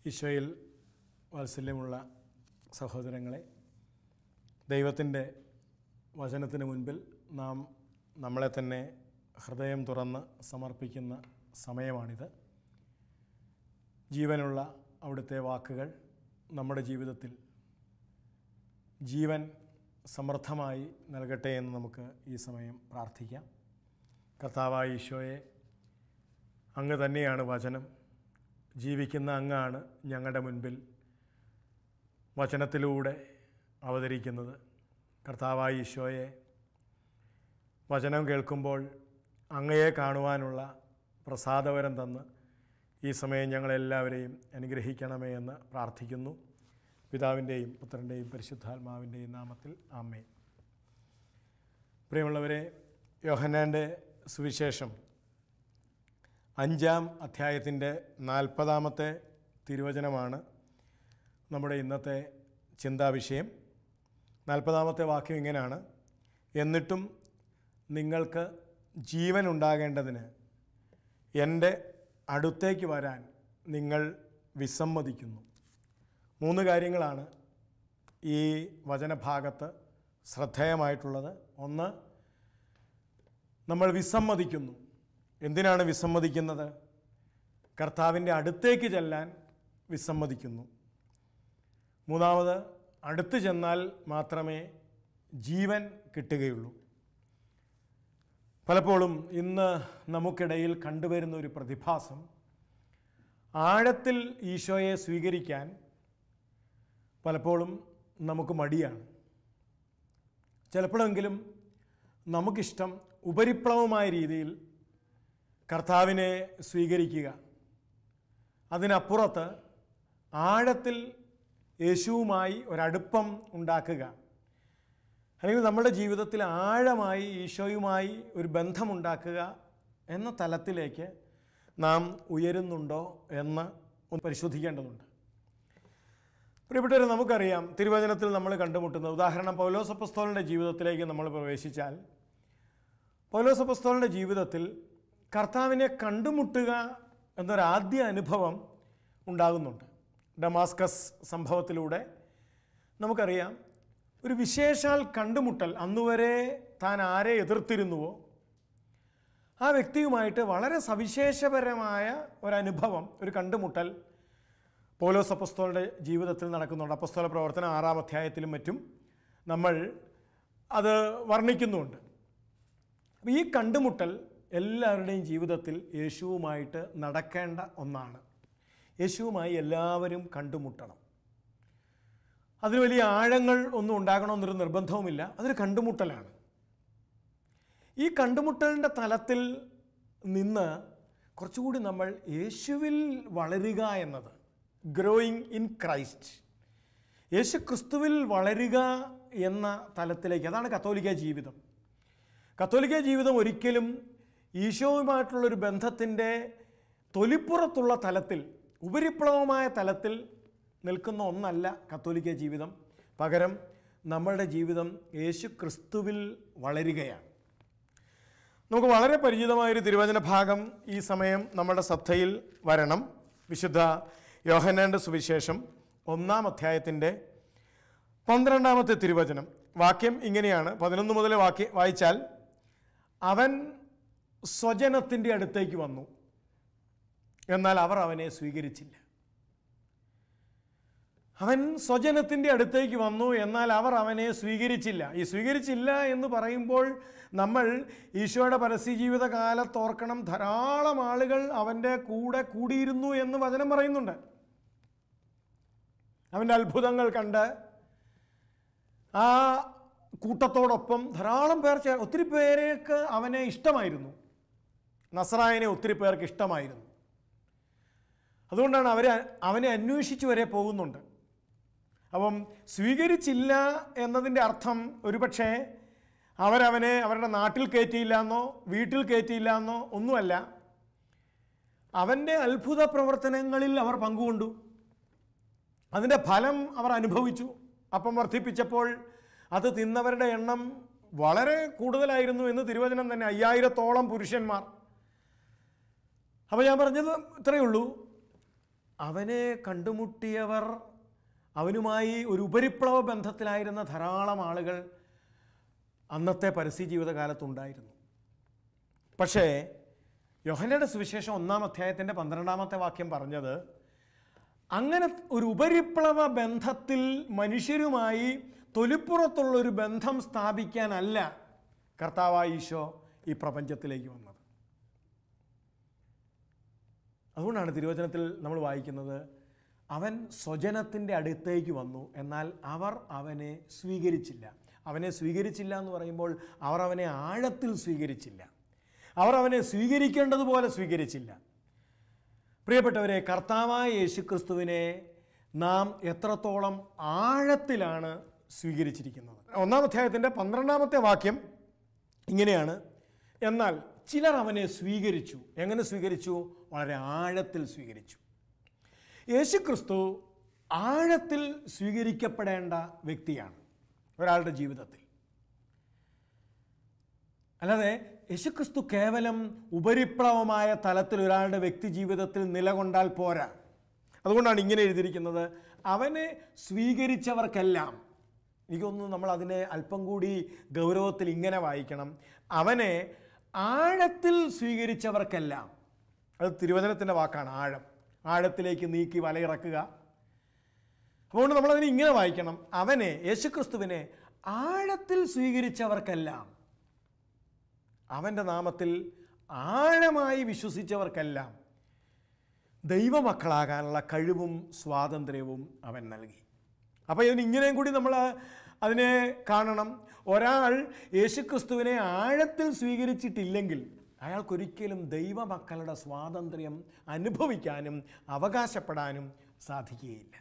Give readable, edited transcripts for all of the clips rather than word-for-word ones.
ഈശോയിൽ വാത്സല്യമുള്ള സഹോദരങ്ങളെ, ദൈവത്തിൻ്റെ വചനത്തിന് മുൻപിൽ നാം നമ്മളെ തന്നെ ഹൃദയം തുറന്ന് സമർപ്പിക്കുന്ന സമയമാണിത്. ജീവനുള്ള അവിടുത്തെ വാക്കുകൾ നമ്മുടെ ജീവിതത്തിൽ ജീവൻ സമൃദ്ധമായി നൽകട്ടെ എന്ന് നമുക്ക് ഈ സമയം പ്രാർത്ഥിക്കാം. കർത്താവായ ഈശോയെ, അങ്ങ് തന്നെയാണ് വചനം. ജീവിക്കുന്ന അങ്ങാണ് ഞങ്ങളുടെ മുൻപിൽ വചനത്തിലൂടെ അവതരിക്കുന്നത്. കർത്താവായ ഈശോയെ, വചനം കേൾക്കുമ്പോൾ അങ്ങയെ കാണുവാനുള്ള പ്രസാദവരം തന്ന് ഈ സമയം ഞങ്ങളെല്ലാവരെയും അനുഗ്രഹിക്കണമേ എന്ന് പ്രാർത്ഥിക്കുന്നു. പിതാവിൻ്റെയും പുത്രൻ്റെയും പരിശുദ്ധാത്മാവിൻ്റെയും നാമത്തിൽ ആമേൻ. പ്രിയമുള്ളവരെ, യോഹന്നാൻ്റെ സുവിശേഷം 5-ാം അധ്യായത്തിൻ്റെ 40-ാമത്തെ തിരുവചനമാണ് നമ്മുടെ ഇന്നത്തെ ചിന്താവിഷയം. 40-ാമത്തെ വാക്യം ഇങ്ങനെയാണ്: എന്നിട്ടും നിങ്ങൾക്ക് ജീവൻ ഉണ്ടാകേണ്ടതിന് എൻ്റെ അടുത്തേക്ക് വരാൻ നിങ്ങൾ വിസമ്മതിക്കുന്നു. 3 കാര്യങ്ങളാണ് ഈ വചനഭാഗത്ത് ശ്രദ്ധേയമായിട്ടുള്ളത്. ഒന്ന്, നമ്മൾ വിസമ്മതിക്കുന്നു. എന്തിനാണ് വിസമ്മതിക്കുന്നത്? കർത്താവിൻ്റെ അടുത്തേക്ക് ചെല്ലാൻ വിസമ്മതിക്കുന്നു. 3, അടുത്ത് ചെന്നാൽ മാത്രമേ ജീവൻ കിട്ടുകയുള്ളൂ. പലപ്പോഴും ഇന്ന് നമുക്കിടയിൽ കണ്ടുവരുന്ന ഒരു പ്രതിഭാസം, ആഴത്തിൽ ഈശോയെ സ്വീകരിക്കാൻ പലപ്പോഴും നമുക്ക് മടിയാണ്. ചിലപ്പോഴെങ്കിലും നമുക്കിഷ്ടം ഉപരിപ്ലവമായ രീതിയിൽ കർത്താവിനെ സ്വീകരിക്കുക, അതിനപ്പുറത്ത് ആഴത്തിൽ യേശുവുമായി ഒരടുപ്പം ഉണ്ടാക്കുക, അല്ലെങ്കിൽ നമ്മുടെ ജീവിതത്തിൽ ആഴമായി ഈശോയുമായി ഒരു ബന്ധമുണ്ടാക്കുക എന്ന തലത്തിലേക്ക് നാം ഉയരുന്നുണ്ടോ എന്ന് ഒന്ന് പരിശോധിക്കേണ്ടതുണ്ട്. പ്രിയപ്പെട്ടവരെ, നമുക്കറിയാം, തിരുവചനത്തിൽ നമ്മൾ കണ്ടുമുട്ടുന്ന ഉദാഹരണം പൗലോസ് അപ്പോസ്തലൻ്റെ ജീവിതത്തിലേക്ക് നമ്മൾ പ്രവേശിച്ചാൽ, പൗലോസ് അപ്പോസ്തലൻ്റെ ജീവിതത്തിൽ കർത്താവിനെ കണ്ടുമുട്ടുക എന്നൊരാദ്യ അനുഭവം ഉണ്ടാകുന്നുണ്ട്. ഡമാസ്കസ് സംഭവത്തിലൂടെ നമുക്കറിയാം, ഒരു വിശേഷാൽ കണ്ടുമുട്ടൽ. അന്നുവരെ താൻ ആരെ എതിർത്തിരുന്നുവോ ആ വ്യക്തിയുമായിട്ട് വളരെ സവിശേഷപരമായ ഒരനുഭവം, ഒരു കണ്ടുമുട്ടൽ പൗലോസ് അപ്പോസ്തലൻ്റെ ജീവിതത്തിൽ നടക്കുന്നുണ്ട്. അപ്പോസ്തല പ്രവർത്തനം 6-ാം അധ്യായത്തിലും മറ്റും നമ്മൾ അത് വർണ്ണിക്കുന്നുണ്ട്. അപ്പോൾ ഈ കണ്ടുമുട്ടൽ എല്ലാവരുടെയും ജീവിതത്തിൽ യേശുവുമായിട്ട് നടക്കേണ്ട ഒന്നാണ്. യേശുവുമായി എല്ലാവരും കണ്ടുമുട്ടണം. അതിന് വലിയ ആഴങ്ങൾ ഒന്നും ഉണ്ടാകണമെന്നൊരു നിർബന്ധവുമില്ല. അതൊരു കണ്ടുമുട്ടലാണ്. ഈ കണ്ടുമുട്ടലിൻ്റെ തലത്തിൽ നിന്ന് കുറച്ചുകൂടി നമ്മൾ യേശുവിൽ വളരുക എന്നത്, ഗ്രോയിങ് ഇൻ ക്രൈസ്റ്റ്, യേശു ക്രിസ്തുവിൽ വളരുക എന്ന തലത്തിലേക്ക്, അതാണ് കത്തോലിക്ക ജീവിതം. കത്തോലിക്ക ജീവിതം ഒരിക്കലും ഈശോയുമായിട്ടുള്ളൊരു ബന്ധത്തിൻ്റെ തൊലിപ്പുറത്തുള്ള തലത്തിൽ, ഉപരിപ്ലവമായ തലത്തിൽ നിൽക്കുന്ന ഒന്നല്ല കത്തോലിക്ക ജീവിതം. പകരം നമ്മളുടെ ജീവിതം യേശു ക്രിസ്തുവിൽ വളരുകയാണ്. നമുക്ക് വളരെ പരിചിതമായൊരു തിരുവചന ഭാഗം ഈ സമയം നമ്മുടെ ശ്രദ്ധയിൽ വരണം. വിശുദ്ധ യോഹന്നാൻ്റെ സുവിശേഷം 1-ാം അധ്യായത്തിൻ്റെ 12-ാമത്തെ തിരുവചനം. വാക്യം ഇങ്ങനെയാണ്. 11 മുതൽ വായിച്ചാൽ, അവൻ സ്വജനത്തിൻ്റെ അടുത്തേക്ക് വന്നു, എന്നാൽ അവർ അവനെ സ്വീകരിച്ചില്ല. അവൻ സ്വജനത്തിൻ്റെ അടുത്തേക്ക് വന്നു, എന്നാൽ അവർ അവനെ സ്വീകരിച്ചില്ല. ഈ സ്വീകരിച്ചില്ല എന്ന് പറയുമ്പോൾ നമ്മൾ ഈശോയുടെ പരസ്യജീവിത കാലത്തോർക്കണം, ധാരാളം ആളുകൾ അവൻ്റെ കൂടെ കൂടിയിരുന്നു എന്ന് വചനം പറയുന്നുണ്ട്. അവൻ്റെ അത്ഭുതങ്ങൾ കണ്ട് ആ കൂട്ടത്തോടൊപ്പം ധാരാളം പേർ ഒത്തിരി പേർക്ക് അവനെ ഇഷ്ടമായിരുന്നു. നസറായനെ ഒത്തിരി പേർക്ക് ഇഷ്ടമായിരുന്നു. അതുകൊണ്ടാണ് അവനെ അന്വേഷിച്ച് വരെ പോകുന്നുണ്ട്. അപ്പം സ്വീകരിച്ചില്ല എന്നതിൻ്റെ അർത്ഥം ഒരുപക്ഷെ അവരവനെ അവരുടെ നാട്ടിൽ കയറ്റിയില്ല എന്നോ വീട്ടിൽ കയറ്റിയില്ല എന്നോ ഒന്നുമല്ല. അവൻ്റെ അത്ഭുത പ്രവർത്തനങ്ങളിൽ അവർ പങ്കുകൊണ്ടു, അതിൻ്റെ ഫലം അവർ അനുഭവിച്ചു. അപ്പം വർദ്ധിപ്പിച്ചപ്പോൾ അത് തിന്നവരുടെ എണ്ണം വളരെ കൂടുതലായിരുന്നു എന്ന് തിരുവചനം തന്നെ. 5000-ഓളം പുരുഷന്മാർ. അപ്പോൾ ഞാൻ പറഞ്ഞത് ഇത്രയേ ഉള്ളൂ, അവനെ കണ്ടുമുട്ടിയവർ, അവനുമായി ഒരു ഉപരിപ്ലവ ബന്ധത്തിലായിരുന്ന ധാരാളം ആളുകൾ അന്നത്തെ പരസ്യ ജീവിതകാലത്തുണ്ടായിരുന്നു. പക്ഷേ യോഹന്നയുടെ സുവിശേഷം 1-ാം അധ്യായത്തിൻ്റെ 12-ാമത്തെ വാക്യം പറഞ്ഞത് അങ്ങനെ ഒരു ഉപരിപ്ലവ ബന്ധത്തിൽ മനുഷ്യരുമായി തൊലിപ്പുറത്തുള്ളൊരു ബന്ധം സ്ഥാപിക്കാനല്ല കർത്താവായ ഈശോ ഈ പ്രപഞ്ചത്തിലേക്ക് വന്നത്. അതുകൊണ്ടാണ് തിരുവചനത്തിൽ നമ്മൾ വായിക്കുന്നത്, അവൻ സ്വജനത്തിൻ്റെ അടുത്തേക്ക് വന്നു, എന്നാൽ അവർ അവനെ സ്വീകരിച്ചില്ല. അവനെ സ്വീകരിച്ചില്ല എന്ന് പറയുമ്പോൾ അവർ അവനെ ആഴത്തിൽ സ്വീകരിച്ചില്ല, അവർ അവനെ സ്വീകരിക്കേണ്ടതുപോലെ സ്വീകരിച്ചില്ല. പ്രിയപ്പെട്ടവരെ, കർത്താവായ യേശുക്രിസ്തുവിനെ നാം എത്രത്തോളം ആഴത്തിലാണ് സ്വീകരിച്ചിരിക്കുന്നത്? 1-ാം അധ്യായത്തിൻ്റെ 12-ാമത്തെ വാക്യം ഇങ്ങനെയാണ്, എന്നാൽ ചിലർ അവനെ സ്വീകരിച്ചു. എങ്ങനെ സ്വീകരിച്ചു? വളരെ ആഴത്തിൽ സ്വീകരിച്ചു. യേശുക്രിസ്തു ആഴത്തിൽ സ്വീകരിക്കപ്പെടേണ്ട വ്യക്തിയാണ് ഒരാളുടെ ജീവിതത്തിൽ. അല്ലാതെ യേശുക്രിസ്തു കേവലം ഉപരിപ്ലവമായ തലത്തിൽ ഒരാളുടെ വ്യക്തി ജീവിതത്തിൽ നിലകൊണ്ടാൽ പോരാ. അതുകൊണ്ടാണ് ഇങ്ങനെ എഴുതിയിരിക്കുന്നത്, അവനെ സ്വീകരിച്ചവർക്കെല്ലാം. എനിക്കൊന്ന് നമ്മൾ അതിനെ അല്പം കൂടി ഗൗരവത്തിൽ ഇങ്ങനെ വായിക്കണം, അവനെ ആഴത്തിൽ സ്വീകരിച്ചവർക്കെല്ലാം. അത് തിരുവചനത്തിൻ്റെ വാക്കാണ്, ആഴം. ആഴത്തിലേക്ക് നീക്കി വലയിറക്കുക. അതുകൊണ്ട് നമ്മളതിനെ ഇങ്ങനെ വായിക്കണം, അവനെ, യേശുക്രിസ്തുവിനെ ആഴത്തിൽ സ്വീകരിച്ചവർക്കെല്ലാം, അവൻ്റെ നാമത്തിൽ ആഴമായി വിശ്വസിച്ചവർക്കെല്ലാം ദൈവമക്കളാകാനുള്ള കഴിവും സ്വാതന്ത്ര്യവും അവൻ നൽകി. അപ്പോൾ ഇതിനിങ്ങനെയും കൂടി നമ്മൾ അതിനെ കാണണം. ഒരാൾ യേശുക്രിസ്തുവിനെ ആഴത്തിൽ സ്വീകരിച്ചിട്ടില്ലെങ്കിൽ അയാൾക്കൊരിക്കലും ദൈവമക്കളുടെ സ്വാതന്ത്ര്യം അനുഭവിക്കാനും അവകാശപ്പെടാനും സാധിക്കുകയില്ല.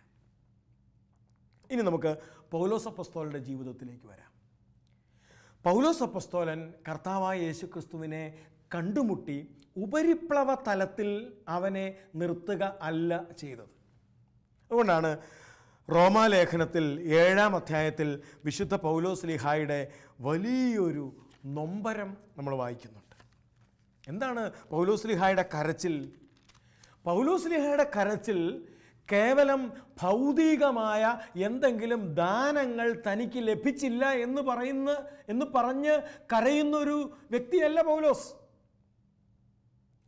ഇനി നമുക്ക് പൗലോസ് അപ്പോസ്തലന്റെ ജീവിതത്തിലേക്ക് വരാം. പൗലോസ് അപ്പോസ്തലൻ കർത്താവായ യേശുക്രിസ്തുവിനെ കണ്ടുമുട്ടി ഉപരിപ്ലവ തലത്തിൽ അവനെ നിർത്തുക അല്ല ചെയ്തത്. അതുകൊണ്ടാണ് റോമാലേഖനത്തിൽ 7-ാം അധ്യായത്തിൽ വിശുദ്ധ പൗലോസ് ലീഹായുടെ വലിയൊരു നൊമ്പരം നമ്മൾ വായിക്കുന്നുണ്ട്. എന്താണ് പൗലോസ് ലീഹായുടെ കരച്ചിൽ? പൗലോസ് ലീഹായുടെ കരച്ചിൽ കേവലം ഭൗതികമായ എന്തെങ്കിലും ദാനങ്ങൾ തനിക്ക് ലഭിച്ചില്ല എന്ന് പറഞ്ഞ് കരയുന്നൊരു വ്യക്തിയല്ല പൗലോസ്.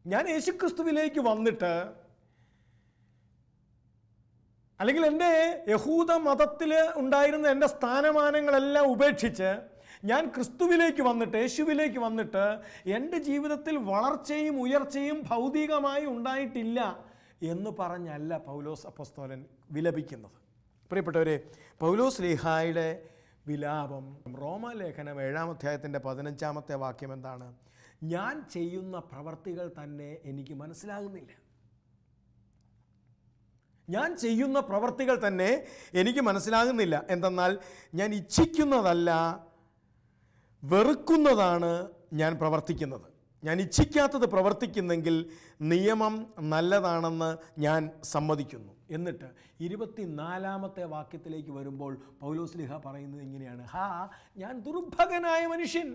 ഞാൻ യേശുക്രിസ്തുവിലേക്ക് വന്നിട്ട്, അല്ലെങ്കിൽ എൻ്റെ യഹൂദ മതത്തിൽ ഉണ്ടായിരുന്ന എൻ്റെ സ്ഥാനമാനങ്ങളെല്ലാം ഉപേക്ഷിച്ച് ഞാൻ ക്രിസ്തുവിലേക്ക് വന്നിട്ട്, യേശുവിലേക്ക് വന്നിട്ട് എൻ്റെ ജീവിതത്തിൽ വളർച്ചയും ഉയർച്ചയും ഭൗതികമായി ഉണ്ടായിട്ടില്ല എന്ന് പറഞ്ഞല്ല പൗലോസ് അപ്പോസ്തലൻ വിലപിക്കുന്നത്. പ്രിയപ്പെട്ടവരെ, പൗലോസ് ലീഹായുടെ വിലാപം റോമാലേഖനം 7-ാം അധ്യായത്തിൻ്റെ 15-ാമത്തെ വാക്യം എന്താണ്? ഞാൻ ചെയ്യുന്ന പ്രവർത്തികൾ തന്നെ എനിക്ക് മനസ്സിലാകുന്നില്ല. ഞാൻ ചെയ്യുന്ന പ്രവർത്തികൾ തന്നെ എനിക്ക് മനസ്സിലാകുന്നില്ല. എന്തെന്നാൽ ഞാൻ ഇച്ഛിക്കുന്നതല്ല, വെറുക്കുന്നതാണ് ഞാൻ പ്രവർത്തിക്കുന്നത്. ഞാൻ ഇച്ഛിക്കാത്തത് പ്രവർത്തിക്കുന്നെങ്കിൽ നിയമം നല്ലതാണെന്ന് ഞാൻ സമ്മതിക്കുന്നു. എന്നിട്ട് 24-ാമത്തെ വാക്യത്തിലേക്ക് വരുമ്പോൾ പൗലോസ് ലീഹ പറയുന്നത് ഇങ്ങനെയാണ്, ഞാൻ ദുർഭഗനായ മനുഷ്യൻ,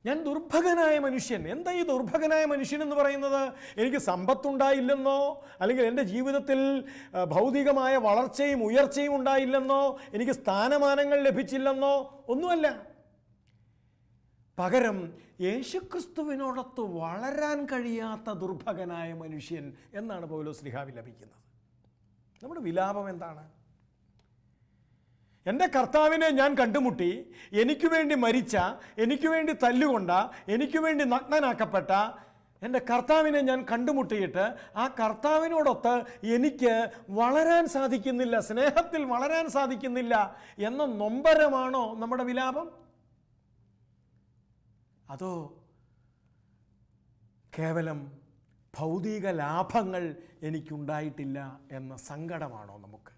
ഞാൻ ദുർഭഗനായ മനുഷ്യൻ. എന്താ ഈ ദുർഭഗനായ മനുഷ്യൻ എന്ന് പറയുന്നത്? എനിക്ക് സമ്പത്തുണ്ടായില്ലെന്നോ, അല്ലെങ്കിൽ എൻ്റെ ജീവിതത്തിൽ ഭൗതികമായ വളർച്ചയും ഉയർച്ചയും ഉണ്ടായില്ലെന്നോ, എനിക്ക് സ്ഥാനമാനങ്ങൾ ലഭിച്ചില്ലെന്നോ ഒന്നുമല്ല. പകരം യേശുക്രിസ്തുവിനോടൊത്ത് വളരാൻ കഴിയാത്ത ദുർഭഗനായ മനുഷ്യൻ എന്നാണ് പൗലോസ് ലീഹ വിലപിക്കുന്നത്. നമ്മുടെ വിലാപം എന്താണ്? എൻ്റെ കർത്താവിനെ ഞാൻ കണ്ടുമുട്ടി, എനിക്ക് വേണ്ടി മരിച്ച, എനിക്ക് വേണ്ടി തല്ലുകൊണ്ട, എനിക്ക് വേണ്ടി നഗ്നനാക്കപ്പെട്ട എൻ്റെ കർത്താവിനെ ഞാൻ കണ്ടുമുട്ടിയിട്ട് ആ കർത്താവിനോടൊത്ത് എനിക്ക് വളരാൻ സാധിക്കുന്നില്ല, സ്നേഹത്തിൽ വളരാൻ സാധിക്കുന്നില്ല എന്ന നൊമ്പരമാണോ നമ്മുടെ വിലാപം? അതോ കേവലം ഭൗതിക ലാഭങ്ങൾ എനിക്കുണ്ടായിട്ടില്ല എന്ന സങ്കടമാണോ നമുക്ക്?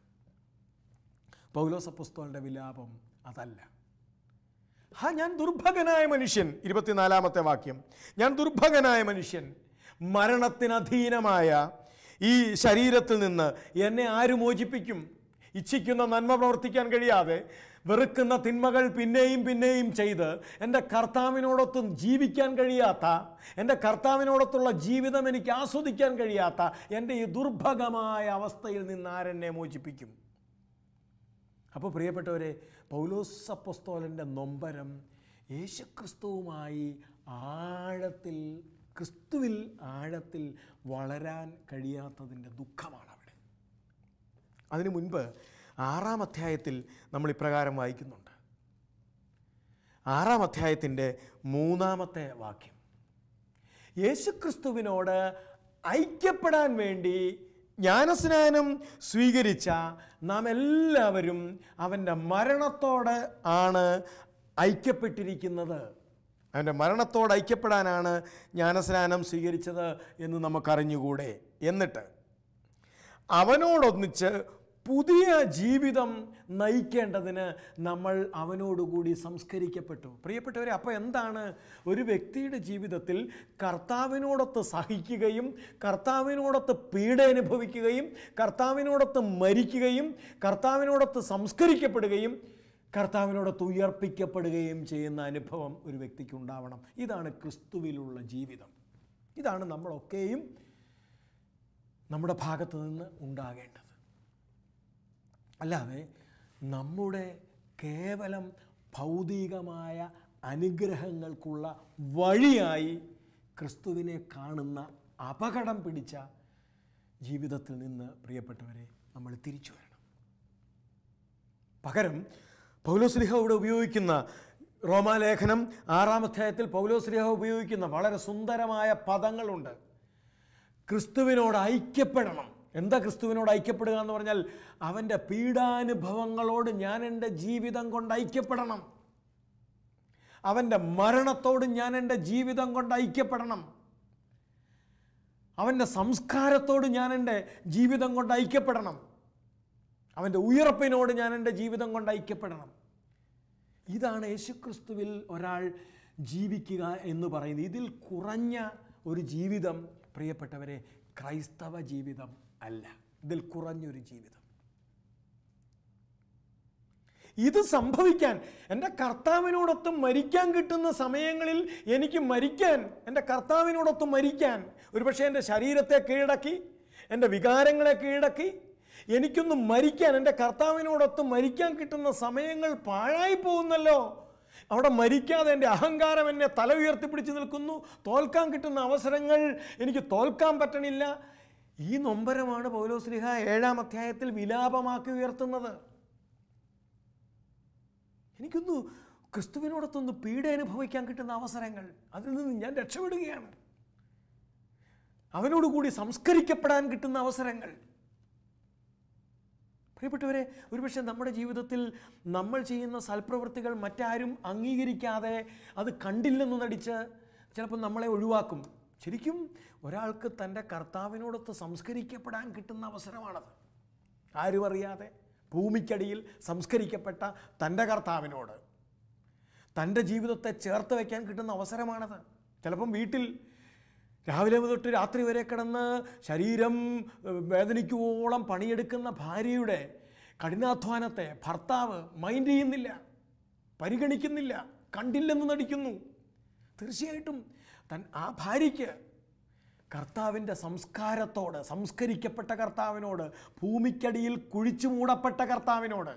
പൗലോസ് അപ്പോസ്തലന്റെ വിലാപം അതല്ല. ഞാൻ ദുർഭഗനായ മനുഷ്യൻ. 24-ാമത്തെ വാക്യം, ഞാൻ ദുർഭഗനായ മനുഷ്യൻ, മരണത്തിനധീനമായ ഈ ശരീരത്തിൽ നിന്ന് എന്നെ ആര് മോചിപ്പിക്കും? ഇച്ഛിക്കുന്ന നന്മ പ്രവർത്തിക്കാൻ കഴിയാതെ വെറുക്കുന്ന തിന്മകൾ പിന്നെയും പിന്നെയും ചെയ്ത് എൻ്റെ കർത്താവിനോടൊത്ത് ജീവിക്കാൻ കഴിയാത്ത, എൻ്റെ കർത്താവിനോടൊത്തുള്ള ജീവിതം എനിക്ക് ആസ്വദിക്കാൻ കഴിയാത്ത എൻ്റെ ഈ ദുർഭഗമായ അവസ്ഥയിൽ നിന്ന് ആരെന്നെ മോചിപ്പിക്കും? അപ്പോൾ പ്രിയപ്പെട്ടവരെ, പൗലോസ് അപ്പോസ്തലൻ്റെ നൊമ്പരം യേശുക്രിസ്തുവുമായി ആഴത്തിൽ, ക്രിസ്തുവിൽ ആഴത്തിൽ വളരാൻ കഴിയാത്തതിൻ്റെ ദുഃഖമാണ് അവിടെ. അതിനു മുൻപ് 6-ാം അധ്യായത്തിൽ നമ്മൾ ഇപ്രകാരം വായിക്കുന്നുണ്ട്. 6-ാം അധ്യായത്തിൻ്റെ 3-ാമത്തെ വാക്യം, യേശുക്രിസ്തുവിനോട് ഐക്യപ്പെടാൻ വേണ്ടി ജ്ഞാനസ്നാനം സ്വീകരിച്ച നാം എല്ലാവരും അവൻ്റെ മരണത്തോട് ആണ് ഐക്യപ്പെട്ടിരിക്കുന്നത്. അവൻ്റെ മരണത്തോട് ഐക്യപ്പെടാനാണ് ജ്ഞാനസ്നാനം സ്വീകരിച്ചത് എന്ന് നമുക്കറിഞ്ഞുകൂടെ? എന്നിട്ട് അവനോടൊന്നിച്ച് പുതിയ ജീവിതം നയിക്കേണ്ടതിന് നമ്മൾ അവനോടുകൂടി സംസ്കരിക്കപ്പെട്ടു. പ്രിയപ്പെട്ടവരെ, അപ്പോൾ എന്താണ് ഒരു വ്യക്തിയുടെ ജീവിതത്തിൽ കർത്താവിനോടൊത്ത് സഹിക്കുകയും കർത്താവിനോടൊത്ത് പീഡ അനുഭവിക്കുകയും കർത്താവിനോടൊത്ത് മരിക്കുകയും കർത്താവിനോടൊത്ത് സംസ്കരിക്കപ്പെടുകയും കർത്താവിനോടൊത്ത് ഉയർപ്പിക്കപ്പെടുകയും ചെയ്യുന്ന അനുഭവം ഒരു വ്യക്തിക്ക് ഉണ്ടാവണം. ഇതാണ് ക്രിസ്തുവിലുള്ള ജീവിതം. ഇതാണ് നമ്മളൊക്കെയും നമ്മുടെ ഭാഗത്ത് നിന്ന് ഉണ്ടാകേണ്ടത്. അല്ലാതെ നമ്മുടെ കേവലം ഭൗതികമായ അനുഗ്രഹങ്ങൾക്കുള്ള വഴിയായി ക്രിസ്തുവിനെ കാണുന്ന അപകടം പിടിച്ച ജീവിതത്തിൽ നിന്ന് പ്രിയപ്പെട്ടവരെ നമ്മൾ തിരിച്ചു വരണം. പകരം പൗലോസ്ലീഹ ഇവിടെ ഉപയോഗിക്കുന്ന, റോമാലേഖനം 6-ാം അധ്യായത്തിൽ പൗലോസ്ലീഹ ഉപയോഗിക്കുന്ന വളരെ സുന്ദരമായ പദങ്ങളുണ്ട്. ക്രിസ്തുവിനോട് ഐക്യപ്പെടണം. എന്താ ക്രിസ്തുവിനോട് ഐക്യപ്പെടുക എന്ന് പറഞ്ഞാൽ? അവൻ്റെ പീഡാനുഭവങ്ങളോട് ഞാൻ എൻ്റെ ജീവിതം കൊണ്ട് ഐക്യപ്പെടണം. അവൻ്റെ മരണത്തോട് ഞാൻ എൻ്റെ ജീവിതം കൊണ്ട് ഐക്യപ്പെടണം. അവൻ്റെ സംസ്കാരത്തോട് ഞാൻ എൻ്റെ ജീവിതം കൊണ്ട് ഐക്യപ്പെടണം. അവൻ്റെ ഉയർപ്പിനോട് ഞാൻ എൻ്റെ ജീവിതം കൊണ്ട് ഐക്യപ്പെടണം. ഇതാണ് യേശുക്രിസ്തുവിൽ ഒരാൾ ജീവിക്കുക എന്ന് പറയുന്നത്. ഇതിൽ കുറഞ്ഞ ഒരു ജീവിതം പ്രിയപ്പെട്ടവരെ ക്രൈസ്തവ ജീവിതം അല്ല. ഇതിൽ കുറഞ്ഞൊരു ജീവിതം. ഇത് സംഭവിക്കാൻ, എൻ്റെ കർത്താവിനോടൊത്ത് മരിക്കാൻ കിട്ടുന്ന സമയങ്ങളിൽ എനിക്ക് മരിക്കാൻ, എൻ്റെ കർത്താവിനോടൊത്ത് മരിക്കാൻ, ഒരുപക്ഷെ എൻ്റെ ശരീരത്തെ കീഴടക്കി, എൻ്റെ വികാരങ്ങളെ കീഴടക്കി എനിക്കൊന്ന് മരിക്കാൻ, എൻ്റെ കർത്താവിനോടൊത്ത് മരിക്കാൻ കിട്ടുന്ന സമയങ്ങൾ പാഴായി പോകുന്നല്ലോ. അവിടെ മരിക്കാതെ എൻ്റെ അഹങ്കാരം എന്നെ തല ഉയർത്തിപ്പിടിച്ച് നിൽക്കുന്നു. തോൽക്കാൻ കിട്ടുന്ന അവസരങ്ങൾ എനിക്ക് തോൽക്കാൻ പറ്റണില്ല. ഈ നൊമ്പരമാണ് പൗലോസ്ലീഹ 7-ാം അധ്യായത്തിൽ വിലാപമാക്കി ഉയർത്തുന്നത്. എനിക്കൊന്ന് ക്രിസ്തുവിനോടൊത്തൊന്ന് പീഡ അനുഭവിക്കാൻ കിട്ടുന്ന അവസരങ്ങൾ, അതിൽ നിന്ന് ഞാൻ രക്ഷപ്പെടുകയാണ്. അവനോടുകൂടി സംസ്കരിക്കപ്പെടാൻ കിട്ടുന്ന അവസരങ്ങൾ. പ്രിയപ്പെട്ടവരെ, ഒരുപക്ഷെ നമ്മുടെ ജീവിതത്തിൽ നമ്മൾ ചെയ്യുന്ന സൽപ്രവൃത്തികൾ മറ്റാരും അംഗീകരിക്കാതെ അത് കണ്ടില്ലെന്ന് നടിച്ച് ചിലപ്പോൾ നമ്മളെ ഒഴിവാക്കും. ശരിക്കും ഒരാൾക്ക് തൻ്റെ കർത്താവിനോടൊത്ത് സംസ്കരിക്കപ്പെടാൻ കിട്ടുന്ന അവസരമാണത്. ആരും അറിയാതെ ഭൂമിക്കടിയിൽ സംസ്കരിക്കപ്പെട്ട തൻ്റെ കർത്താവിനോട് തൻ്റെ ജീവിതത്തെ ചേർത്ത് വയ്ക്കാൻ കിട്ടുന്ന അവസരമാണത്. ചിലപ്പം വീട്ടിൽ രാവിലെ തൊട്ട് രാത്രി വരെ കിടന്ന് ശരീരം വേദനിക്കുവോളം പണിയെടുക്കുന്ന ഭാര്യയുടെ കഠിനാധ്വാനത്തെ ഭർത്താവ് മൈൻഡ് ചെയ്യുന്നില്ല, പരിഗണിക്കുന്നില്ല, കണ്ടില്ലെന്ന് നടിക്കുന്നു. തീർച്ചയായിട്ടും ആ ഭാര്യയ്ക്ക് കർത്താവിൻ്റെ സംസ്കാരത്തോട്, സംസ്കരിക്കപ്പെട്ട കർത്താവിനോട്, ഭൂമിക്കടിയിൽ കുഴിച്ചു മൂടപ്പെട്ട കർത്താവിനോട്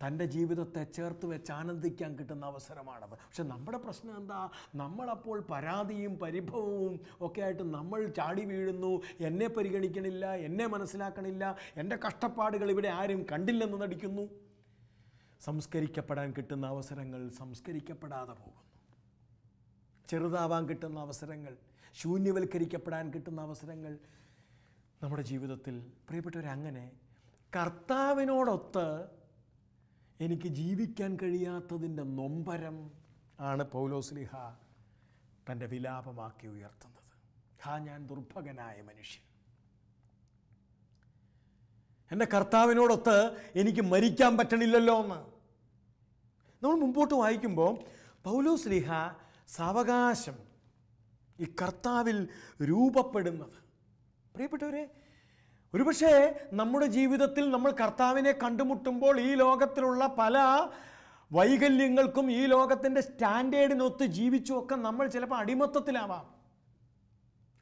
തൻ്റെ ജീവിതത്തെ ചേർത്ത് വെച്ച് ആനന്ദിക്കാൻ കിട്ടുന്ന അവസരമാണത്. പക്ഷെ നമ്മുടെ പ്രശ്നം എന്താ? നമ്മളപ്പോൾ പരാതിയും പരിഭവവും ഒക്കെ ആയിട്ട് നമ്മൾ ചാടി വീഴുന്നു. എന്നെ പരിഗണിക്കണില്ല, എന്നെ മനസ്സിലാക്കണില്ല, എൻ്റെ കഷ്ടപ്പാടുകൾ ഇവിടെ ആരും കണ്ടില്ലെന്ന് നടിക്കുന്നു. സംസ്കരിക്കപ്പെടാൻ കിട്ടുന്ന അവസരങ്ങൾ സംസ്കരിക്കപ്പെടാതെ പോകുന്നു. ചെറുതാവാൻ കിട്ടുന്ന അവസരങ്ങൾ, ശൂന്യവൽക്കരിക്കപ്പെടാൻ കിട്ടുന്ന അവസരങ്ങൾ നമ്മുടെ ജീവിതത്തിൽ പ്രിയപ്പെട്ടവരങ്ങനെ കർത്താവിനോടൊത്ത് എനിക്ക് ജീവിക്കാൻ കഴിയാത്തതിൻ്റെ നൊമ്പരം ആണ് പൗലോസ്ലീഹ തൻ്റെ വിലാപമാക്കി ഉയർത്തുന്നത്. ഞാൻ ദുർഭഗനായ മനുഷ്യൻ, എൻ്റെ കർത്താവിനോടൊത്ത് എനിക്ക് മരിക്കാൻ പറ്റണില്ലല്ലോ എന്ന്. നമ്മൾ മുമ്പോട്ട് വായിക്കുമ്പോൾ പൗലോസ്ലീഹ സാവകാശം ഈ കർത്താവിൽ രൂപപ്പെടുന്നത്, പ്രിയപ്പെട്ടവരെ, ഒരുപക്ഷെ നമ്മുടെ ജീവിതത്തിൽ നമ്മൾ കർത്താവിനെ കണ്ടുമുട്ടുമ്പോൾ ഈ ലോകത്തിലുള്ള പല വൈകല്യങ്ങൾക്കും ഈ ലോകത്തിൻ്റെ സ്റ്റാൻഡേർഡിനൊത്ത് ജീവിച്ചുമൊക്കെ നമ്മൾ ചിലപ്പോൾ അടിമത്തത്തിലാവാം.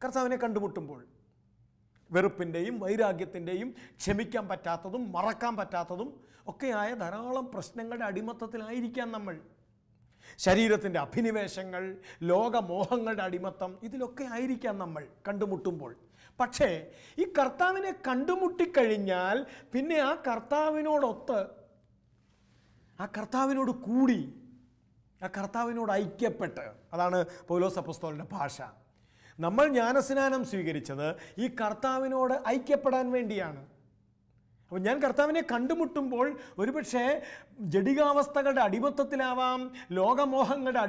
കർത്താവിനെ കണ്ടുമുട്ടുമ്പോൾ വെറുപ്പിൻ്റെയും വൈരാഗ്യത്തിൻ്റെയും ക്ഷമിക്കാൻ പറ്റാത്തതും മറക്കാൻ പറ്റാത്തതും ഒക്കെയായ ധാരാളം പ്രശ്നങ്ങളുടെ അടിമത്തത്തിലായിരിക്കാം നമ്മൾ. ശരീരത്തിൻ്റെ അഭിനിവേശങ്ങൾ, ലോകമോഹങ്ങളുടെ അടിമത്തം, ഇതിലൊക്കെ ആയിരിക്കാം നമ്മൾ കണ്ടുമുട്ടുമ്പോൾ. പക്ഷേ ഈ കർത്താവിനെ കണ്ടുമുട്ടിക്കഴിഞ്ഞാൽ പിന്നെ ആ കർത്താവിനോടൊത്ത്, ആ കർത്താവിനോട് കൂടി, ആ കർത്താവിനോട് ഐക്യപ്പെട്ട്, അതാണ് പൗലോസ് അപ്പോസ്തലൻ്റെ ഭാഷ. നമ്മൾ ജ്ഞാനസ്നാനം സ്വീകരിച്ചത് ഈ കർത്താവിനോട് ഐക്യപ്പെടാൻ വേണ്ടിയാണ്. അപ്പോൾ ഞാൻ കർത്താവിനെ കണ്ടുമുട്ടുമ്പോൾ ഒരുപക്ഷെ ജഡികാവസ്ഥകളുടെ അടിമത്തത്തിലാവാം, ലോകമോഹങ്ങളുടെ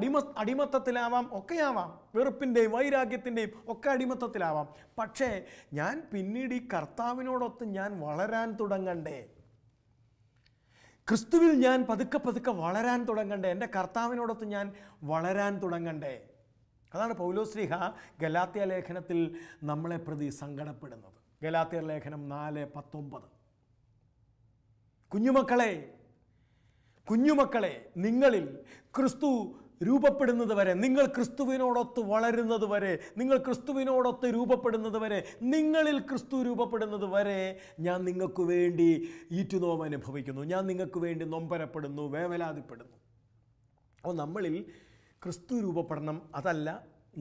അടിമത്തത്തിലാവാം, ഒക്കെയാവാം, വെറുപ്പിൻ്റെയും വൈരാഗ്യത്തിൻ്റെയും ഒക്കെ അടിമത്തത്തിലാവാം. പക്ഷേ ഞാൻ പിന്നീട് ഈ കർത്താവിനോടൊത്ത് ഞാൻ വളരാൻ തുടങ്ങണ്ടേ, ക്രിസ്തുവിൽ ഞാൻ പതുക്കെ പതുക്കെ വളരാൻ തുടങ്ങണ്ടേ, എൻ്റെ കർത്താവിനോടൊത്ത് ഞാൻ വളരാൻ തുടങ്ങണ്ടേ. അതാണ് പൗലോസ് ശ്ലീഹ ഗലാത്യ ലേഖനത്തിൽ നമ്മളെ പ്രതി സങ്കടപ്പെടുന്നത്. ഗലാത്യ ലേഖനം 4:19. കുഞ്ഞുമക്കളെ നിങ്ങളിൽ ക്രിസ്തു രൂപപ്പെടുന്നത് വരെ, നിങ്ങൾ ക്രിസ്തുവിനോടൊത്ത് വളരുന്നത് വരെ, നിങ്ങൾ ക്രിസ്തുവിനോടൊത്ത് രൂപപ്പെടുന്നത് വരെ, നിങ്ങളിൽ ക്രിസ്തു രൂപപ്പെടുന്നത് വരെ ഞാൻ നിങ്ങൾക്ക് വേണ്ടി ഈറ്റുനോവ് അനുഭവിക്കുന്നു, ഞാൻ നിങ്ങൾക്ക് വേണ്ടി നൊമ്പരപ്പെടുന്നു, വേവലാതിപ്പെടുന്നു. അപ്പോൾ നമ്മളിൽ ക്രിസ്തു രൂപപ്പെടണം, അതല്ല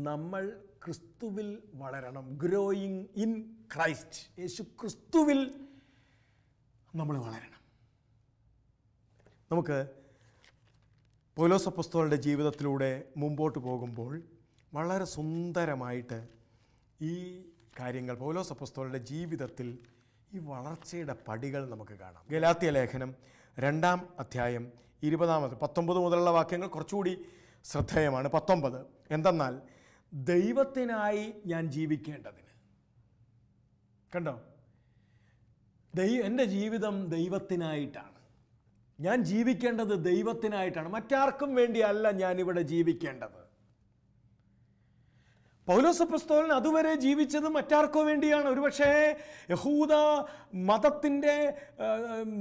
നമ്മൾ ക്രിസ്തുവിൽ വളരണം. ഗ്രോയിങ് ഇൻ ക്രൈസ്റ്റ്, യേശു ക്രിസ്തുവിൽ നമ്മൾ വളരണം. നമുക്ക് പൗലോസ് അപ്പോസ്തലന്റെ ജീവിതത്തിലൂടെ മുമ്പോട്ട് പോകുമ്പോൾ വളരെ സുന്ദരമായിട്ട് ഈ കാര്യങ്ങൾ പൗലോസ് അപ്പോസ്തലന്റെ ജീവിതത്തിൽ ഈ വളർച്ചയുടെ പടികൾ നമുക്ക് കാണാം. ഗലാത്യ ലേഖനം 2-ാം അധ്യായം 19 മുതലുള്ള വാക്യങ്ങൾ കുറച്ചുകൂടി ശ്രദ്ധേയമാണ്. 19, എന്തെന്നാൽ ദൈവത്തിനായി ഞാൻ ജീവിക്കേണ്ടതിന്. കണ്ടോ, എൻ്റെ ജീവിതം ദൈവത്തിനായിട്ടാണ്, ഞാൻ ജീവിക്കേണ്ടത് ദൈവത്തിനായിട്ടാണ്, മറ്റാർക്കും വേണ്ടിയല്ല ഞാനിവിടെ ജീവിക്കേണ്ടത്. പൗലോസ് അപ്പോസ്തലൻ അതുവരെ ജീവിച്ചത് മറ്റാർക്കോ വേണ്ടിയാണ്. ഒരുപക്ഷേ യഹൂദ മതത്തിൻ്റെ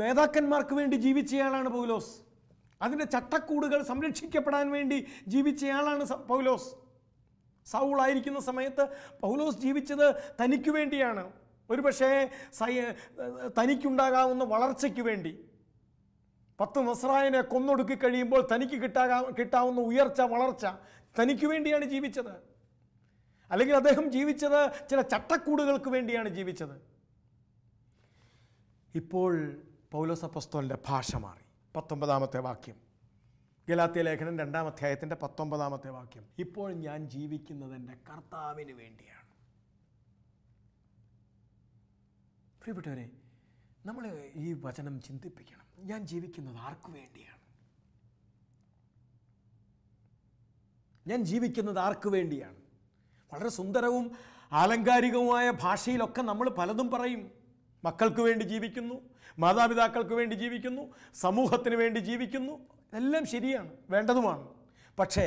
നേതാക്കന്മാർക്ക് വേണ്ടി ജീവിച്ചയാളാണ് പൗലോസ്. അതിൻ്റെ ചട്ടക്കൂടുകൾ സംരക്ഷിക്കപ്പെടാൻ വേണ്ടി ജീവിച്ചയാളാണ് പൗലോസ്. സൗളായിരിക്കുന്ന സമയത്ത് പൗലോസ് ജീവിച്ചത് തനിക്ക് വേണ്ടിയാണ്. ഒരുപക്ഷേ തനിക്കുണ്ടാകാവുന്ന വളർച്ചയ്ക്ക് വേണ്ടി, 10 നസ്രായനെ കൊന്നൊടുക്കി കഴിയുമ്പോൾ തനിക്ക് കിട്ടാവുന്ന ഉയർച്ച, വളർച്ച, തനിക്ക് വേണ്ടിയാണ് ജീവിച്ചത്. അല്ലെങ്കിൽ അദ്ദേഹം ജീവിച്ചത് ചില ചട്ടക്കൂടുകൾക്ക് വേണ്ടിയാണ് ജീവിച്ചത്. ഇപ്പോൾ പൗലോസ് അപ്പോസ്തലന്റെ ഭാഷ മാറി. 19-ാമത്തെ വാക്യം, ഗലാത്യ ലേഖനം 2-ാം അധ്യായത്തിൻ്റെ 19-ാമത്തെ വാക്യം. ഇപ്പോൾ ഞാൻ ജീവിക്കുന്നത് എൻ്റെ കർത്താവിന് വേണ്ടിയാണ്. പ്രിയപ്പെട്ടവരെ, നമ്മൾ ഈ വചനം ചിന്തിപ്പിക്കണം. ഞാൻ ജീവിക്കുന്നത് ആർക്കു വേണ്ടിയാണ്? ഞാൻ ജീവിക്കുന്നത് ആർക്കു വേണ്ടിയാണ്? വളരെ സുന്ദരവും ആലങ്കാരികവുമായ ഭാഷയിലൊക്കെ നമ്മൾ പലതും പറയും. മക്കൾക്ക് വേണ്ടി ജീവിക്കുന്നു, മാതാപിതാക്കൾക്ക് വേണ്ടി ജീവിക്കുന്നു, സമൂഹത്തിന് വേണ്ടി ജീവിക്കുന്നു, എല്ലാം ശരിയാണ്, വേണ്ടതുമാണ്. പക്ഷേ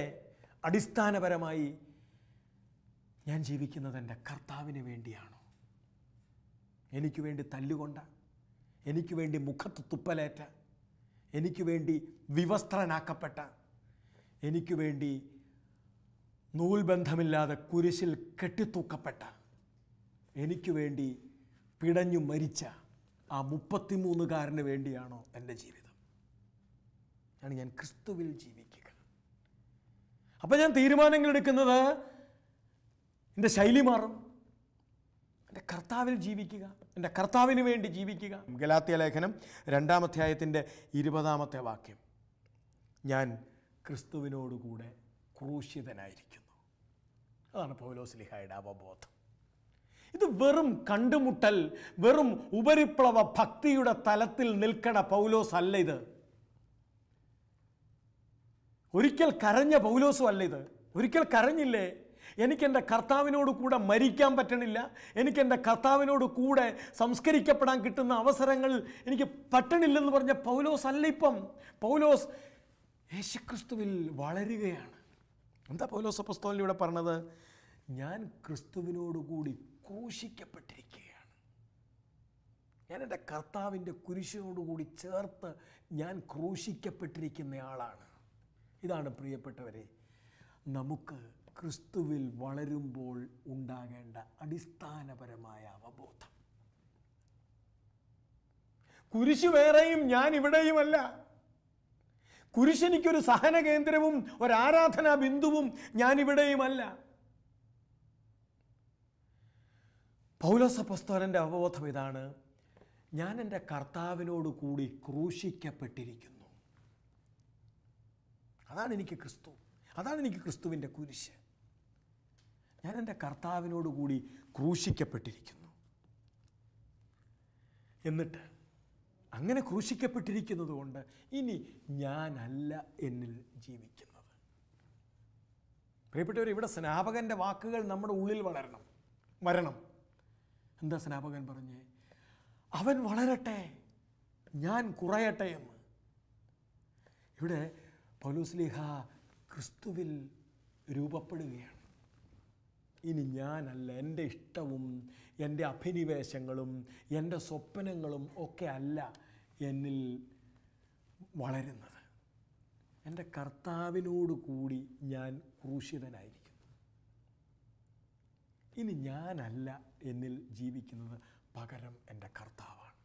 അടിസ്ഥാനപരമായി ഞാൻ ജീവിക്കുന്നത് എൻ്റെ കർത്താവിന് വേണ്ടിയാണോ? എനിക്ക് വേണ്ടി തല്ലുകൊണ്ട, എനിക്ക് വേണ്ടി മുഖത്ത് തുപ്പലേറ്റ, എനിക്ക് വേണ്ടി വിവസ്ത്രനാക്കപ്പെട്ട, എനിക്ക് വേണ്ടി നൂൽബന്ധമില്ലാതെ കുരിശിൽ കെട്ടിത്തൂക്കപ്പെട്ട, എനിക്ക് വേണ്ടി പിടഞ്ഞു മരിച്ച ആ 33കാരന് വേണ്ടിയാണോ എൻ്റെ ജീവിതം? ആണ് ഞാൻ ക്രിസ്തുവിൽ ജീവിക്കുക. അപ്പം ഞാൻ തീരുമാനങ്ങൾ എടുക്കുന്നത്, എൻ്റെ ശൈലി മാറും. എൻ്റെ കർത്താവിൽ ജീവിക്കുക, എൻ്റെ കർത്താവിന് വേണ്ടി ജീവിക്കുക. ഗലാത്യ ലേഖനം 2-ാം അധ്യായത്തിൻ്റെ 20-ാമത്തെ വാക്യം, ഞാൻ ക്രിസ്തുവിനോടുകൂടെ ക്രൂശിതനായിരിക്കുന്നു. അതാണ് പൗലോസ് ശ്ലീഹായുടെ അവബോധം. ഇത് വെറും കണ്ടുമുട്ടൽ, വെറും ഉപരിപ്ലവ ഭക്തിയുടെ തലത്തിൽ നിൽക്കണ പൗലോസ് അല്ല ഇത്. ഒരിക്കൽ കരഞ്ഞ പൗലോസും അല്ല ഇത്. ഒരിക്കൽ കരഞ്ഞില്ലേ, എനിക്കെൻ്റെ കർത്താവിനോട് കൂടെ മരിക്കാൻ പറ്റണില്ല, എനിക്കെൻ്റെ കർത്താവിനോട് കൂടെ സംസ്കരിക്കപ്പെടാൻ കിട്ടുന്ന അവസരങ്ങൾ എനിക്ക് പറ്റണില്ലെന്ന് പറഞ്ഞ പൗലോസ് അല്ല ഇപ്പം. പൗലോസ് യേശുക്രിസ്തുവിൽ വളരുകയാണ്. എന്താ പൗലോസ് അപ്പോസ്തലൻ ഇവിടെ പറഞ്ഞത്? ഞാൻ ക്രിസ്തുവിനോടുകൂടി ക്രൂശിക്കപ്പെട്ടിരിക്കുകയാണ്. ഞാൻ എൻ്റെ കർത്താവിൻ്റെ കുരിശിനോടുകൂടി ചേർത്ത് ഞാൻ ക്രൂശിക്കപ്പെട്ടിരിക്കുന്നയാളാണ്. ഇതാണ് പ്രിയപ്പെട്ടവരെ നമുക്ക് ക്രിസ്തുവിൽ വളരുമ്പോൾ ഉണ്ടാകേണ്ട അടിസ്ഥാനപരമായ അവബോധം. കുരിശ് വേറെയും ഞാൻ ഇവിടെയുമല്ല. കുരിശെനിക്കൊരു സഹന കേന്ദ്രവും ഒരാരാധനാ ബിന്ദുവും ഞാനിവിടെയുമല്ല. പൗലോസ് അപ്പോസ്തലൻ്റെ അവബോധം ഇതാണ്: ഞാൻ എൻ്റെ കർത്താവിനോട് കൂടി ക്രൂശിക്കപ്പെട്ടിരിക്കുന്നു. അതാണ് എനിക്ക് ക്രിസ്തു, അതാണ് എനിക്ക് ക്രിസ്തുവിൻ്റെ കുരിശ്. ഞാൻ എൻ്റെ കർത്താവിനോട് കൂടി ക്രൂശിക്കപ്പെട്ടിരിക്കുന്നു. എന്നിട്ട് അങ്ങനെ ക്രൂശിക്കപ്പെട്ടിരിക്കുന്നത് കൊണ്ട് ഇനി ഞാനല്ല എന്നിൽ ജീവിക്കുന്നത്. പ്രിയപ്പെട്ടവർ, ഇവിടെ സ്നാപകൻ്റെ വാക്കുകൾ നമ്മുടെ ഉള്ളിൽ വരണം. എന്താ സ്നാപകൻ പറഞ്ഞേ? അവൻ വളരട്ടെ, ഞാൻ കുറയട്ടെ എന്ന്. ഇവിടെ പൗലോസ്ലീഹ ക്രിസ്തുവിൽ രൂപപ്പെടുകയാണ്. ഇനി ഞാനല്ല, എൻ്റെ ഇഷ്ടവും എൻ്റെ അഭിനിവേശങ്ങളും എൻ്റെ സ്വപ്നങ്ങളും ഒക്കെ അല്ല എന്നിൽ വളരുന്നത്. എൻ്റെ കർത്താവിനോട് കൂടി ഞാൻ ക്രൂശിതനായിരിക്കുന്നു. ഇനി ഞാനല്ല എന്നിൽ ജീവിക്കുന്നത്, പകരം എൻ്റെ കർത്താവാണ്.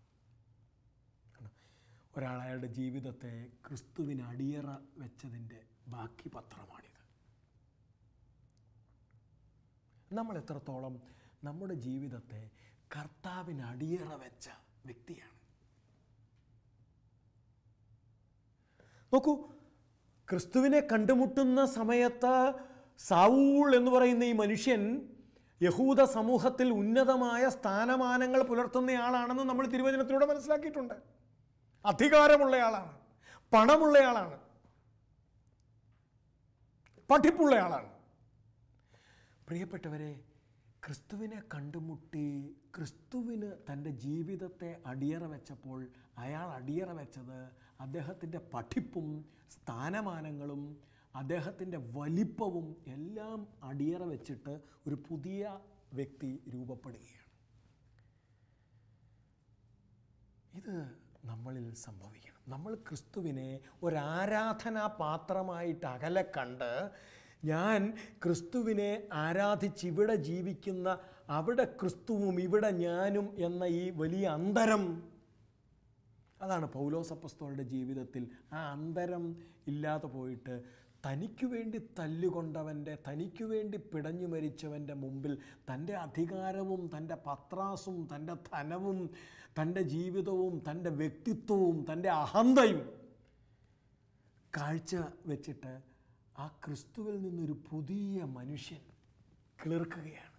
ഒരാൾ അയാളുടെ ജീവിതത്തെ ക്രിസ്തുവിന് അടിയറ വെച്ചതിൻ്റെ ബാക്കി പത്രമാണിത്. നമ്മൾ എത്രത്തോളം നമ്മുടെ ജീവിതത്തെ കർത്താവിന് അടിയറ വെച്ച വ്യക്തിയാണ്. നോക്കൂ, ക്രിസ്തുവിനെ കണ്ടുമുട്ടുന്ന സമയത്ത് സൗൾ എന്ന് പറയുന്ന ഈ മനുഷ്യൻ യഹൂദ സമൂഹത്തിൽ ഉന്നതമായ സ്ഥാനമാനങ്ങൾ പുലർത്തുന്നയാളാണെന്ന് നമ്മൾ തിരുവചനത്തിലൂടെ മനസ്സിലാക്കിയിട്ടുണ്ട്. അധികാരമുള്ളയാളാണ്, പണമുള്ളയാളാണ്, പഠിപ്പുള്ളയാളാണ്. പ്രിയപ്പെട്ടവരെ, ക്രിസ്തുവിനെ കണ്ടുമുട്ടി ക്രിസ്തുവിന് തൻ്റെ ജീവിതത്തെ അടിയറ വെച്ചപ്പോൾ അയാൾ അടിയറ വെച്ചത് അദ്ദേഹത്തിൻ്റെ പഠിപ്പും സ്ഥാനമാനങ്ങളും അദ്ദേഹത്തിൻ്റെ വലിപ്പവും എല്ലാം അടിയറ വെച്ചിട്ട് ഒരു പുതിയ വ്യക്തി രൂപപ്പെടുകയാണ്. ഇത് നമ്മളിൽ സംഭവിക്കണം. നമ്മൾ ക്രിസ്തുവിനെ ഒരാരാധനാ പാത്രമായിട്ട് അകലെ കണ്ട് ഞാൻ ക്രിസ്തുവിനെ ആരാധിച്ച് ഇവിടെ ജീവിക്കുന്ന, അവിടെ ക്രിസ്തുവും ഇവിടെ ഞാനും എന്ന ഈ വലിയ അന്തരം, അതാണ് പൗലോസ് അപ്പോസ്തലന്റെ ജീവിതത്തിൽ. ആ അന്തരം ഇല്ലാതെ പോയിട്ട് തനിക്കു വേണ്ടി തല്ലുകൊണ്ടവൻ്റെ, തനിക്കു വേണ്ടി പിടഞ്ഞു മരിച്ചവൻ്റെ മുമ്പിൽ തൻ്റെ അധികാരവും തൻ്റെ പത്രാസും തൻ്റെ ധനവും തൻ്റെ ജീവിതവും തൻ്റെ വ്യക്തിത്വവും തൻ്റെ അഹന്തയും കാഴ്ച വെച്ചിട്ട് ആ ക്രിസ്തുവിൽ നിന്നൊരു പുതിയ മനുഷ്യൻ കിളിർക്കുകയാണ്.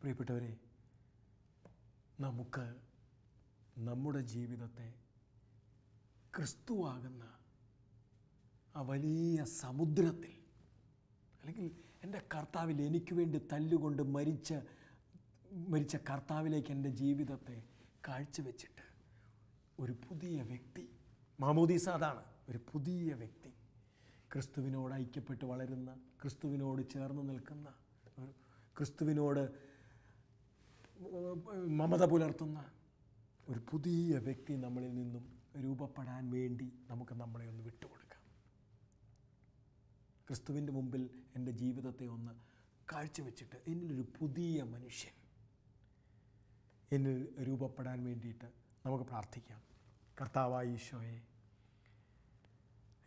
പ്രിയപ്പെട്ടവരെ, നമുക്ക് നമ്മുടെ ജീവിതത്തെ ക്രിസ്തുവാകുന്ന ആ വലിയ സമുദ്രത്തിൽ, അല്ലെങ്കിൽ എൻ്റെ കർത്താവിൽ എനിക്ക് വേണ്ടി തല്ലുകൊണ്ട് മരിച്ച കർത്താവിലേക്ക് എൻ്റെ ജീവിതത്തെ കാഴ്ചവെച്ചിട്ട് ഒരു പുതിയ വ്യക്തി, മാമോദീസ അതാണ്, ഒരു പുതിയ വ്യക്തി, ക്രിസ്തുവിനോട് ഐക്യപ്പെട്ട് വളരുന്ന, ക്രിസ്തുവിനോട് ചേർന്ന് നിൽക്കുന്ന, ക്രിസ്തുവിനോട് മമത പുലർത്തുന്ന ഒരു പുതിയ വ്യക്തി നമ്മളിൽ നിന്നും രൂപപ്പെടാൻ വേണ്ടി നമുക്ക് നമ്മളെ ഒന്ന് വിട്ടുകൊടുക്കാം. ക്രിസ്തുവിൻ്റെ മുമ്പിൽ എൻ്റെ ജീവിതത്തെ ഒന്ന് കാഴ്ചവെച്ചിട്ട് എന്നിലൊരു പുതിയ മനുഷ്യൻ എന്നിൽ രൂപപ്പെടാൻ വേണ്ടിയിട്ട് നമുക്ക് പ്രാർത്ഥിക്കാം. കർത്താവായ ഈശോയെ,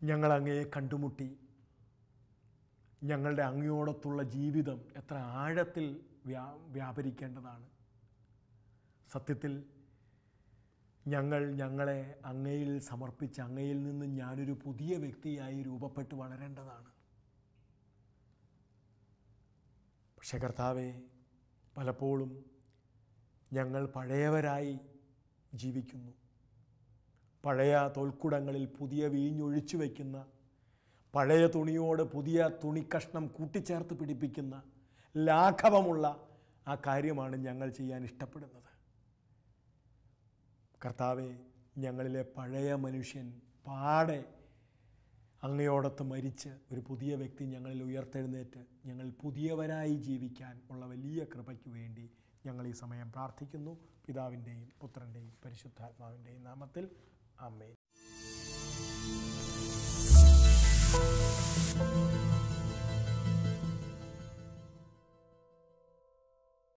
ഞങ്ങളങ്ങയെ കണ്ടുമുട്ടി ഞങ്ങളുടെ അങ്ങയോടത്തുള്ള ജീവിതം എത്ര ആഴത്തിൽ വ്യാപരിക്കേണ്ടതാണ്. സത്യത്തിൽ ഞങ്ങളെ അങ്ങയിൽ സമർപ്പിച്ച് അങ്ങയിൽ നിന്ന് ഞാനൊരു പുതിയ വ്യക്തിയായി രൂപപ്പെട്ട് വളരേണ്ടതാണ്. പക്ഷേ കർത്താവേ, പലപ്പോഴും ഞങ്ങൾ പഴയവരായി ജീവിക്കുന്നു. പഴയ തോൽക്കുടങ്ങളിൽ പുതിയ വീഞ്ഞൊഴിച്ചു വയ്ക്കുന്ന, പഴയ തുണിയോട് പുതിയ തുണിക്കഷ്ണം കൂട്ടിച്ചേർത്ത് പിടിപ്പിക്കുന്ന ലാഘവമുള്ള ആ കാര്യമാണ് ഞങ്ങൾ ചെയ്യാൻ ഇഷ്ടപ്പെടുന്നത്. കർത്താവേ, ഞങ്ങളിലെ പഴയ മനുഷ്യൻ പാടെ അങ്ങയോടൊത്ത് മരിച്ച് ഒരു പുതിയ വ്യക്തി ഞങ്ങളിൽ ഉയർത്തെഴുന്നേറ്റ് ഞങ്ങൾ പുതിയവരായി ജീവിക്കാൻ ഉള്ള വലിയ കൃപയ്ക്ക് വേണ്ടി ഞങ്ങൾ ഈ സമയം പ്രാർത്ഥിക്കുന്നു. പിതാവിൻ്റെയും പുത്രൻ്റെയും പരിശുദ്ധാത്മാവിൻ്റെയും നാമത്തിൽ ആമേൻ.